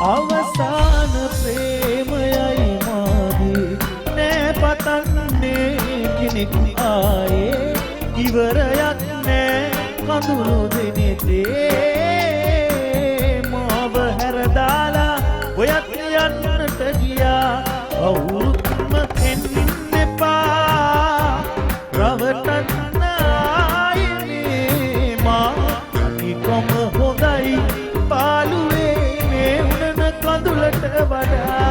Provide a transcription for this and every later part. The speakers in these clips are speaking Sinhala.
අවසාන ප්‍රේමයයි මාගේ නෑ පතන්නේ කෙනෙක් ආයේ ඉවරයක් නෑ කඳුළු දෙනෙතේ මාව හැරදාලා ඔයත් යන්නට ගියා අවුරුද්දම එන්න එපා රවටන්න ආයේ මා අනිකොම හොඳයි පාළුවේ කඳුලට වඩා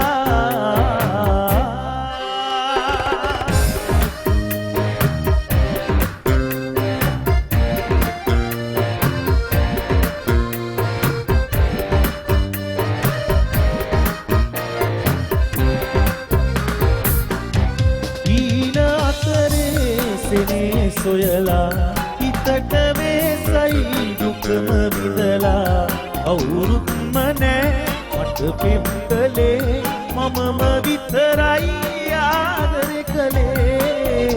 ඊන අතරේ සෙනේ සොයලා හිතට වේසයි දුකම විඳලා අවුරුද්දම නෑ පිප්පලේ මමම විතරයි ආදරේ කළේ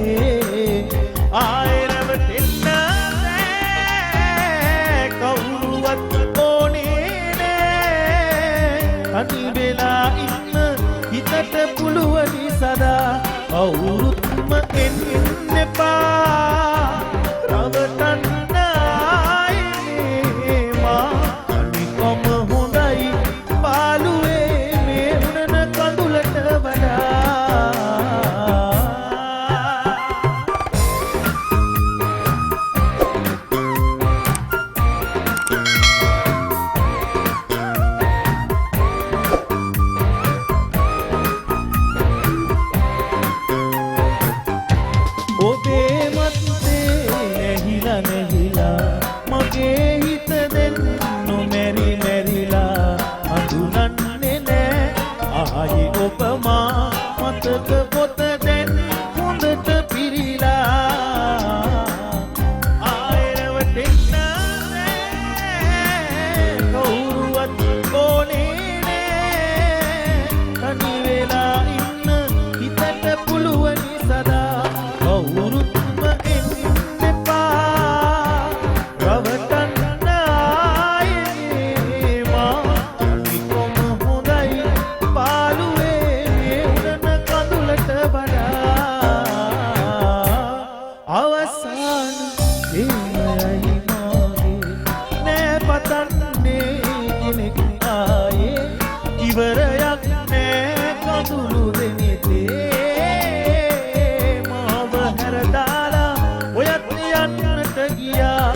ආයෙ රැවටෙන්න නෑ කවුරුවත් ඕනේ නෑ තනි වෙලා ඉන්න හිතට පුළුවනි සදා අවුරුද්දම එන්න එපා රවටන්න ආයේ මා අනිකොම හොඳයි මගේ හිත දෙන්න නොමැරි මැරිලා අඳුනන්නේ නෑ ආයේ ඔබමා මතක පොත දැන් හොඳට පිරීලා ආයෙ රැවටෙන්න නෑ කවුරුවත් ඕනේ නෑ තනි වෙලා ඉන්න හිතට පුළුවනි සදා කවුරුත්ම එන්න එපා රවටන්න ආයේ මා අනිකොම හොඳයි පාළුවේ උඩන කඳුලට වඩා අවසාන ප්‍රේමයයි මාගේ නෑ පතන්නේ කෙනෙක් ආයේ ඉවරයක් නෑ කඳුළු දෙනෙතේ මාව හැරදාලා ඔයත් යන්නට ගියා